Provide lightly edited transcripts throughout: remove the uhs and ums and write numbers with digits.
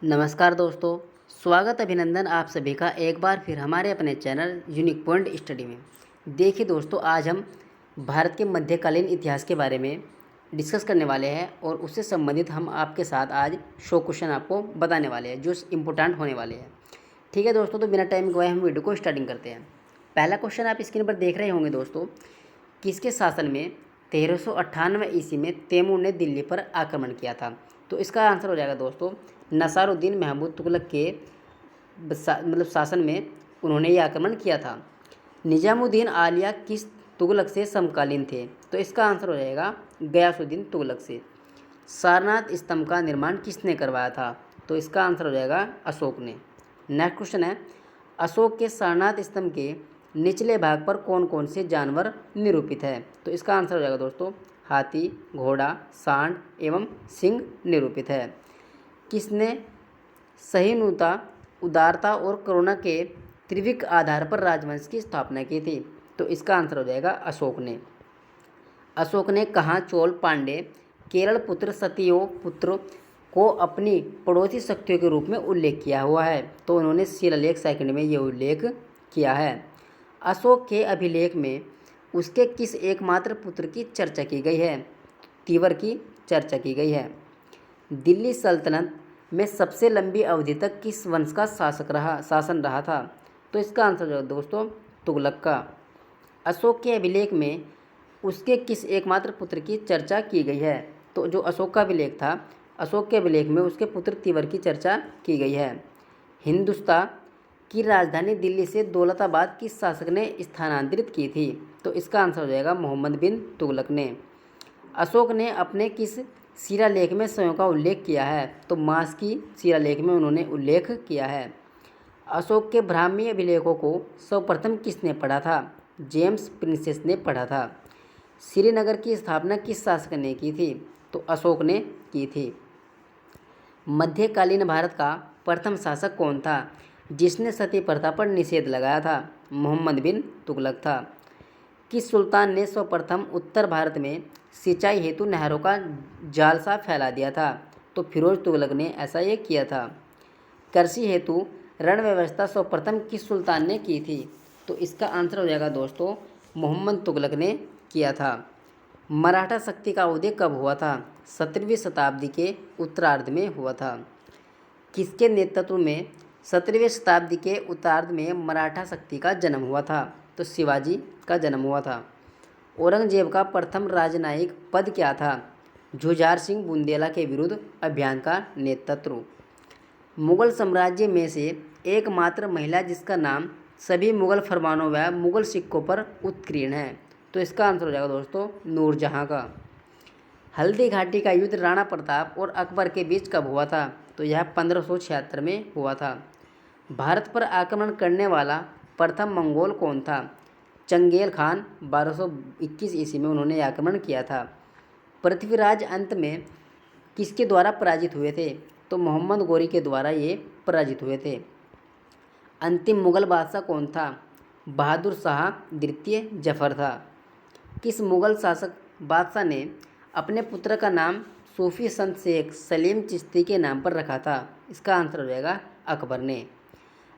नमस्कार दोस्तों, स्वागत अभिनंदन आप सभी का एक बार फिर हमारे अपने चैनल यूनिक पॉइंट स्टडी में। देखिए दोस्तों, आज हम भारत के मध्यकालीन इतिहास के बारे में डिस्कस करने वाले हैं और उससे संबंधित हम आपके साथ आज 100 क्वेश्चन आपको बताने वाले हैं जो इम्पोर्टेंट होने वाले हैं। ठीक है दोस्तों, तो बिना टाइम गवाए हम वीडियो को स्टार्टिंग करते हैं। पहला क्वेश्चन आप स्क्रीन पर देख रहे होंगे दोस्तों, किसके शासन में 1398 ईस्वी में तैमूर ने दिल्ली पर आक्रमण किया था? तो इसका आंसर हो जाएगा दोस्तों, नसारुद्दीन महमूद तुगलक के शासन में उन्होंने ये आक्रमण किया था। निजामुद्दीन आलिया किस तुगलक से समकालीन थे? तो इसका आंसर हो जाएगा गयासुद्दीन तुगलक से। सारनाथ स्तंभ का निर्माण किसने करवाया था? तो इसका आंसर हो जाएगा अशोक ने। नेक्स्ट क्वेश्चन है, अशोक के सारनाथ स्तंभ के निचले भाग पर कौन कौन से जानवर निरूपित है? तो इसका आंसर हो जाएगा दोस्तों, हाथी, घोड़ा, सांड एवं सिंह निरूपित है। किसने सहिष्णुता, उदारता और करुणा के त्रिविक आधार पर राजवंश की स्थापना की थी? तो इसका आंसर हो जाएगा अशोक ने। अशोक ने कहाँ चोल, पांडे, केरल पुत्र, सतियो पुत्र को अपनी पड़ोसी शक्तियों के रूप में उल्लेख किया हुआ है? तो उन्होंने शिलालेख सेकंड में ये उल्लेख किया है। अशोक के अभिलेख में उसके किस एकमात्र पुत्र की चर्चा की गई है? तीवर की चर्चा की गई है। दिल्ली सल्तनत में सबसे लंबी अवधि तक किस वंश का शासन रहा था? तो इसका आंसर जो दोस्तों, तुगलक का। अशोक के अभिलेख में उसके किस एकमात्र पुत्र की चर्चा की गई है? तो जो अशोक का अभिलेख था, अशोक के अभिलेख में उसके पुत्र तीवर की चर्चा की गई है। हिंदुस्तान की राजधानी दिल्ली से दौलताबाद किस शासक ने स्थानांतरित की थी? तो इसका आंसर हो जाएगा मोहम्मद बिन तुगलक ने। अशोक ने अपने किस शिलालेख में स्वयं का उल्लेख किया है? तो मास की शिलालेख में उन्होंने उल्लेख किया है। अशोक के ब्राह्मी अभिलेखों को सर्वप्रथम किसने पढ़ा था? जेम्स प्रिंसेस ने पढ़ा था। श्रीनगर की स्थापना किस शासक ने की थी? तो अशोक ने की थी। मध्यकालीन भारत का प्रथम शासक कौन था जिसने सती प्रथा पर निषेध लगाया था? मोहम्मद बिन तुगलक था। किस सुल्तान ने सर्वप्रथम उत्तर भारत में सिंचाई हेतु नहरों का जालसा फैला दिया था? तो फिरोज तुगलक ने ऐसा ये किया था। कृषि हेतु रण व्यवस्था सर्वप्रथम किस सुल्तान ने की थी? तो इसका आंसर हो जाएगा दोस्तों, मोहम्मद तुगलक ने किया था। मराठा शक्ति का उदय कब हुआ था? 17वीं शताब्दी के उत्तरार्ध में हुआ था। किसके नेतृत्व में 17वीं शताब्दी के उत्तरार्ध में मराठा शक्ति का जन्म हुआ था? तो शिवाजी का जन्म हुआ था। औरंगजेब का प्रथम राजनयिक पद क्या था? जुझार सिंह बुंदेला के विरुद्ध अभियान का नेतृत्व। मुगल साम्राज्य में से एकमात्र महिला जिसका नाम सभी मुगल फरमानों व मुगल सिक्कों पर उत्कीर्ण है? तो इसका आंसर हो जाएगा दोस्तों, नूरजहां का। हल्दी घाटी का युद्ध राणा प्रताप और अकबर के बीच कब हुआ था? तो यह 1576 में हुआ था। भारत पर आक्रमण करने वाला प्रथम मंगोल कौन था? चंगेल खान 1221 ईस्वी में उन्होंने आक्रमण किया था। पृथ्वीराज अंत में किसके द्वारा पराजित हुए थे? तो मोहम्मद गोरी के द्वारा ये पराजित हुए थे। अंतिम मुगल बादशाह कौन था? बहादुर शाह द्वितीय जफर था। किस मुगल शासक बादशाह ने अपने पुत्र का नाम सूफी संत शेख सलीम चिश्ती के नाम पर रखा था? इसका आंसर हो जाएगा अकबर ने।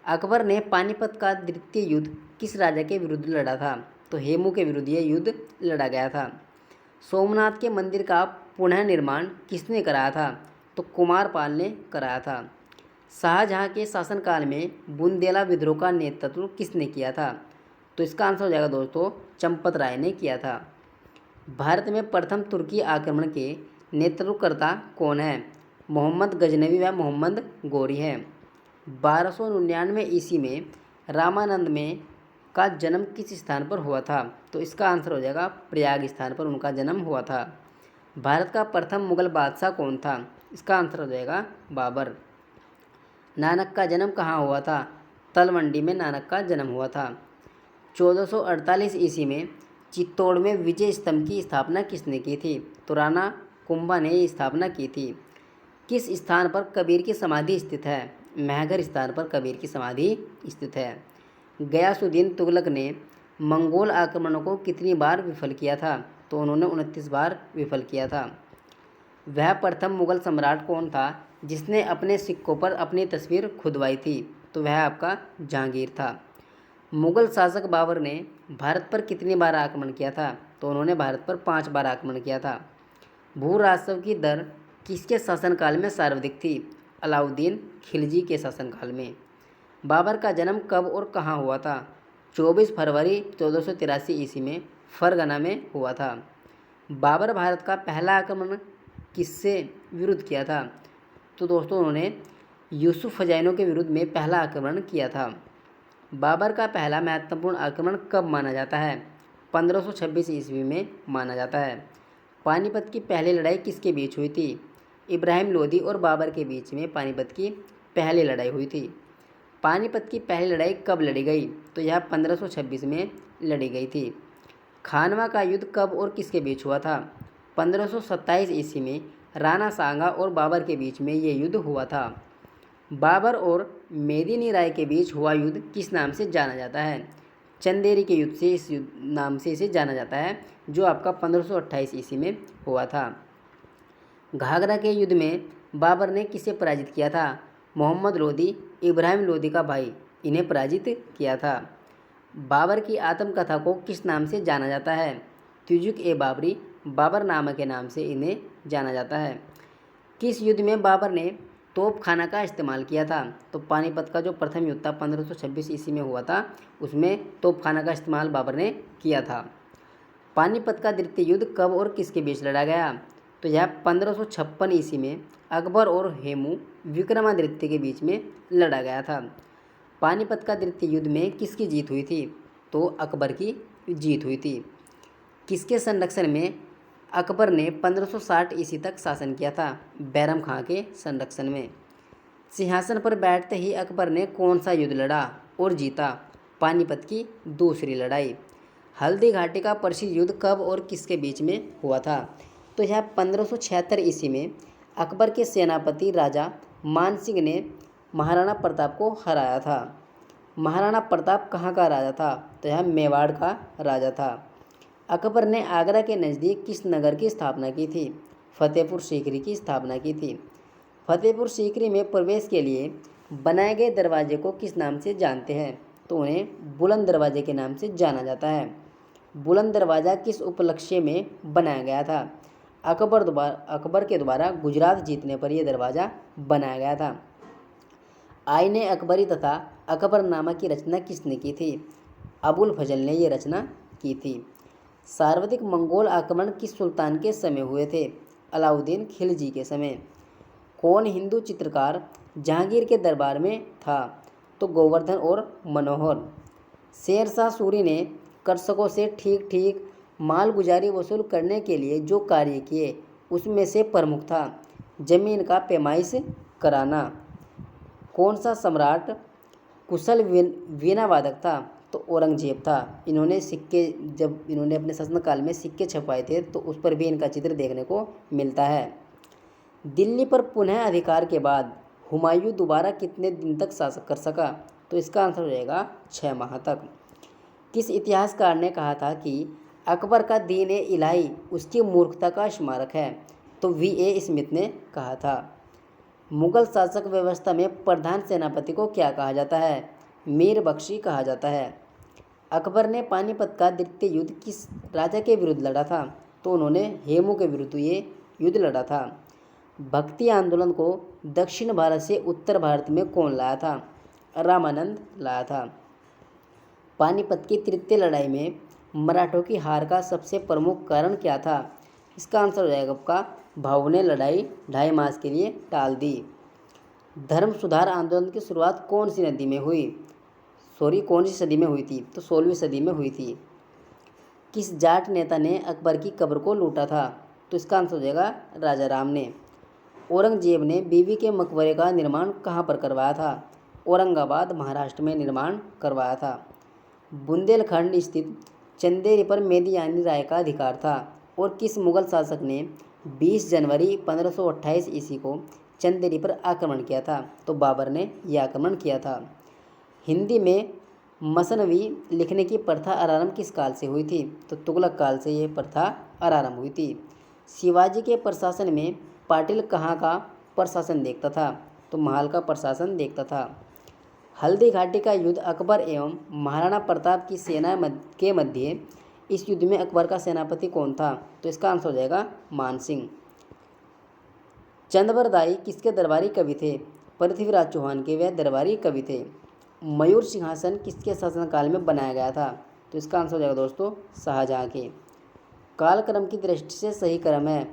अकबर ने पानीपत का द्वितीय युद्ध किस राजा के विरुद्ध लड़ा था? तो हेमू के विरुद्ध यह युद्ध लड़ा गया था। सोमनाथ के मंदिर का पुनः निर्माण किसने कराया था? तो कुमारपाल ने कराया था। शाहजहां के शासनकाल में बुंदेला विद्रोह का नेतृत्व किसने किया था? तो इसका आंसर हो जाएगा दोस्तों, चंपत राय ने किया था। भारत में प्रथम तुर्की आक्रमण के नेतृत्वकर्ता कौन है? मोहम्मद गजनवी व मोहम्मद गोरी हैं। 1299 ईस्वी में रामानंद में का जन्म किस स्थान पर हुआ था? तो इसका आंसर हो जाएगा प्रयाग स्थान पर उनका जन्म हुआ था। भारत का प्रथम मुगल बादशाह कौन था? इसका आंसर हो जाएगा बाबर। नानक का जन्म कहाँ हुआ था? तलवंडी में नानक का जन्म हुआ था। 1448 ईस्वी में चित्तौड़ में विजय स्तंभ की स्थापना किसने की थी? तो राणा कुंभा ने स्थापना की थी। किस स्थान पर कबीर की समाधि स्थित है? महगर स्थान पर कबीर की समाधि स्थित है। गयासुद्दीन तुगलक ने मंगोल आक्रमणों को कितनी बार विफल किया था? तो उन्होंने 29 बार विफल किया था। वह प्रथम मुगल सम्राट कौन था जिसने अपने सिक्कों पर अपनी तस्वीर खुदवाई थी? तो वह आपका जहांगीर था। मुगल शासक बाबर ने भारत पर कितनी बार आक्रमण किया था? तो उन्होंने भारत पर 5 बार आक्रमण किया था। भू राजस्व की दर किसके शासनकाल में सर्वाधिक थी? अलाउद्दीन खिलजी के शासनकाल में। बाबर का जन्म कब और कहाँ हुआ था? 24 फरवरी 1483 ईस्वी में फरगना में हुआ था। बाबर भारत का पहला आक्रमण किससे विरुद्ध किया था? तो दोस्तों उन्होंने यूसुफ खजाइनों के विरुद्ध में पहला आक्रमण किया था। बाबर का पहला महत्वपूर्ण आक्रमण कब माना जाता है? 1526 ईस्वी में माना जाता है। पानीपत की पहली लड़ाई किसके बीच हुई थी? इब्राहिम लोदी और बाबर के बीच में पानीपत की पहली लड़ाई हुई थी। पानीपत की पहली लड़ाई कब लड़ी गई? तो यह 1526 में लड़ी गई थी। खानवा का युद्ध कब और किसके बीच हुआ था? 1527 ईस्वी में राणा सांगा और बाबर के बीच में ये युद्ध हुआ था। बाबर और मेदिनी राय के बीच हुआ युद्ध किस नाम से जाना जाता है? चंदेरी के युद्ध से इस नाम से इसे जाना जाता है, जो आपका 1528 ईस्वी में हुआ था। घाघरा के युद्ध में बाबर ने किसे पराजित किया था? मोहम्मद लोदी, इब्राहिम लोदी का भाई, इन्हें पराजित किया था। बाबर की आत्मकथा को किस नाम से जाना जाता है? तुजुक ए बाबरी, बाबर नामा के नाम से इन्हें जाना जाता है। किस युद्ध में बाबर ने तोपखाना का इस्तेमाल किया था? तो पानीपत का जो प्रथम युद्ध था 1526 ईस्वी में हुआ था, उसमें तोपखाना का इस्तेमाल बाबर ने किया था। पानीपत का द्वितीय युद्ध कब और किसके बीच लड़ा गया? तो यह 1556 ईस्वी में अकबर और हेमू विक्रमादित्य के बीच में लड़ा गया था। पानीपत का द्वितीय युद्ध में किसकी जीत हुई थी? तो अकबर की जीत हुई थी। किसके संरक्षण में अकबर ने 1560 ईस्वी तक शासन किया था? बैरम खां के संरक्षण में। सिंहासन पर बैठते ही अकबर ने कौन सा युद्ध लड़ा और जीता? पानीपत की दूसरी लड़ाई। हल्दी घाटी का प्रसिद्ध युद्ध कब और किसके बीच में हुआ था? तो यह 1576 ईस्वी में अकबर के सेनापति राजा मान सिंह ने महाराणा प्रताप को हराया था। महाराणा प्रताप कहाँ का राजा था? तो यह मेवाड़ का राजा था। अकबर ने आगरा के नज़दीक किस नगर की स्थापना की थी? फतेहपुर सीकरी की स्थापना की थी। फतेहपुर सीकरी में प्रवेश के लिए बनाए गए दरवाजे को किस नाम से जानते हैं? तो उन्हें बुलंद दरवाजे के नाम से जाना जाता है। बुलंद दरवाज़ा किस उपलक्ष्य में बनाया गया था? अकबर के द्वारा गुजरात जीतने पर यह दरवाज़ा बनाया गया था। आईने अकबरी तथा अकबरनामा की रचना किसने की थी? अबुल फजल ने यह रचना की थी। सर्वाधिक मंगोल आक्रमण किस सुल्तान के समय हुए थे? अलाउद्दीन खिलजी के समय। कौन हिंदू चित्रकार जहांगीर के दरबार में था? तो गोवर्धन और मनोहर। शेरशाह सूरी ने कर्षकों से ठीक ठीक मालगुजारी वसूल करने के लिए जो कार्य किए उसमें से प्रमुख था जमीन का पैमाइश कराना। कौन सा सम्राट कुशल वीणा वादक था? तो औरंगजेब था। इन्होंने सिक्के, जब इन्होंने अपने शासनकाल में सिक्के छपवाए थे तो उस पर भी इनका चित्र देखने को मिलता है। दिल्ली पर पुनः अधिकार के बाद हुमायूं दोबारा कितने दिन तक शासन कर सका? तो इसका आंसर हो जाएगा 6 माह तक। किस इतिहासकार ने कहा था कि अकबर का दीन ए इलाही उसकी मूर्खता का स्मारक है? तो V.A. स्मिथ ने कहा था। मुगल शासक व्यवस्था में प्रधान सेनापति को क्या कहा जाता है? मीर बख्शी कहा जाता है। अकबर ने पानीपत का द्वितीय युद्ध किस राजा के विरुद्ध लड़ा था? तो उन्होंने हेमू के विरुद्ध ये युद्ध लड़ा था। भक्ति आंदोलन को दक्षिण भारत से उत्तर भारत में कौन लाया था? रामानंद लाया था। पानीपत की तृतीय लड़ाई में मराठों की हार का सबसे प्रमुख कारण क्या था? इसका आंसर हो जाएगा आपका भावों ने लड़ाई 2.5 मास के लिए टाल दी। धर्म सुधार आंदोलन की शुरुआत कौन सी सदी में हुई थी? तो 16वीं सदी में हुई थी। किस जाट नेता ने अकबर की कब्र को लूटा था? तो इसका आंसर हो जाएगा राजा राम ने। औरंगजेब ने बीबी के मकबरे का निर्माण कहाँ पर करवाया था? औरंगाबाद महाराष्ट्र में निर्माण करवाया था। बुंदेलखंड स्थित चंदेरी पर मेदिनी राय का अधिकार था और किस मुगल शासक ने 20 जनवरी 1528 ईस्वी को चंदेरी पर आक्रमण किया था? तो बाबर ने यह आक्रमण किया था। हिंदी में मसनवी लिखने की प्रथा आरंभ किस काल से हुई थी? तो तुगलक काल से यह प्रथा आरंभ हुई थी। शिवाजी के प्रशासन में पाटिल कहाँ का प्रशासन देखता था? तो महाल का प्रशासन देखता था। हल्दी घाटी का युद्ध अकबर एवं महाराणा प्रताप की सेना के मध्य, इस युद्ध में अकबर का सेनापति कौन था? तो इसका आंसर हो जाएगा मानसिंह। चंद्रबरदाई किसके दरबारी कवि थे? पृथ्वीराज चौहान के वह दरबारी कवि थे। मयूर सिंहासन किसके शासनकाल में बनाया गया था? तो इसका आंसर हो जाएगा दोस्तों शाहजहाँ के। कालक्रम की दृष्टि से सही क्रम है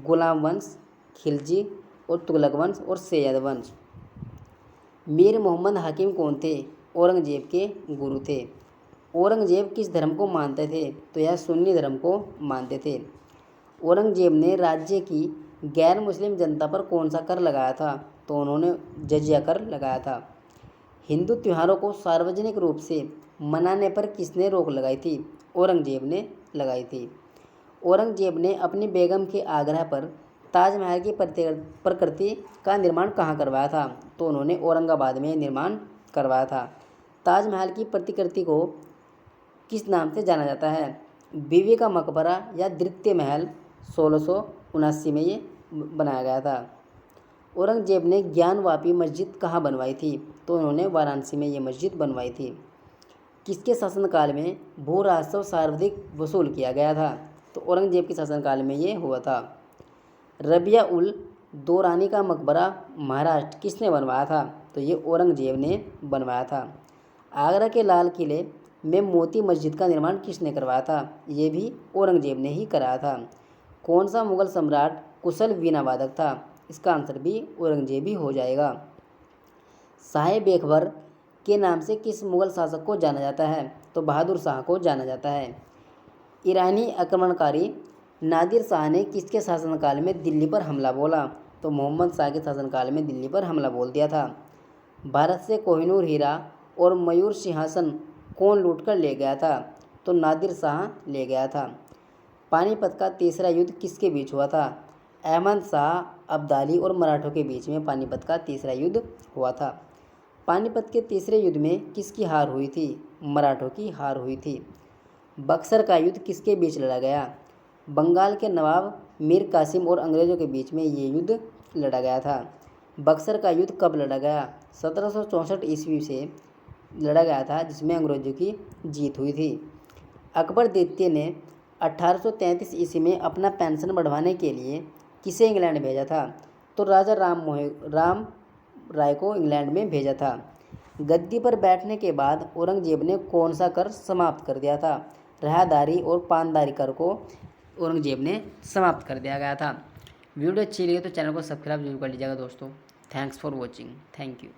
गुलाम वंश, खिलजी और तुगलक वंश और सैयद वंश। मीर मोहम्मद हाकिम कौन थे? औरंगजेब के गुरु थे। औरंगजेब किस धर्म को मानते थे? तो यह सुन्नी धर्म को मानते थे। औरंगजेब ने राज्य की गैर मुस्लिम जनता पर कौन सा कर लगाया था? तो उन्होंने जजिया कर लगाया था। हिंदू त्योहारों को सार्वजनिक रूप से मनाने पर किसने रोक लगाई थी? औरंगजेब ने लगाई थी। औरंगजेब ने अपनी बेगम के आग्रह पर ताजमहल की प्रतिकृति का निर्माण कहाँ करवाया था? तो उन्होंने औरंगाबाद में निर्माण करवाया था। ताजमहल की प्रतिकृति को किस नाम से जाना जाता है? बीवी का मकबरा या द्वितीय महल 1679 में ये बनाया गया था। औरंगजेब ने ज्ञानवापी मस्जिद कहाँ बनवाई थी? तो उन्होंने वाराणसी में ये मस्जिद बनवाई थी। किसके शासनकाल में भू राजस्व सर्वाधिक वसूल किया गया था? तो औरंगजेब के शासनकाल में ये हुआ था। रबिया उल दौरानी का मकबरा महाराष्ट्र किसने बनवाया था? तो ये औरंगजेब ने बनवाया था। आगरा के लाल किले में मोती मस्जिद का निर्माण किसने करवाया था? ये भी औरंगजेब ने ही कराया था। कौन सा मुगल सम्राट कुशल वीणा वादक था? इसका आंसर भी औरंगजेब ही हो जाएगा। साहेब अकबर के नाम से किस मुगल शासक को जाना जाता है? तो बहादुर शाह को जाना जाता है। ईरानी आक्रमणकारी नादिर शाह ने किसके शासनकाल में दिल्ली पर हमला बोला? तो मोहम्मद शाह के शासनकाल में दिल्ली पर हमला बोल दिया था। भारत से कोहिनूर हीरा और मयूर सिंहासन कौन लूटकर ले गया था? तो नादिर शाह ले गया था। पानीपत का तीसरा युद्ध किसके बीच हुआ था? अहमद शाह अब्दाली और मराठों के बीच में पानीपत का तीसरा युद्ध हुआ था। पानीपत के तीसरे युद्ध में किसकी हार हुई थी? मराठों की हार हुई थी। बक्सर का युद्ध किसके बीच लड़ा गया? बंगाल के नवाब मीर कासिम और अंग्रेज़ों के बीच में ये युद्ध लड़ा गया था। बक्सर का युद्ध कब लड़ा गया? 1764 ईस्वी से लड़ा गया था, जिसमें अंग्रेज़ों की जीत हुई थी। अकबर द्वितीय ने 1833 ईस्वी में अपना पेंशन बढ़वाने के लिए किसे इंग्लैंड भेजा था? तो राजा राम राय को इंग्लैंड में भेजा था। गद्दी पर बैठने के बाद औरंगजेब ने कौन सा कर समाप्त कर दिया था? राहदारी और पानदारी कर को औरंगजेब ने समाप्त कर दिया गया था। वीडियो अच्छी लगी तो चैनल को सब्सक्राइब जरूर कर लीजिएगा दोस्तों। Thanks for watching. Thank you.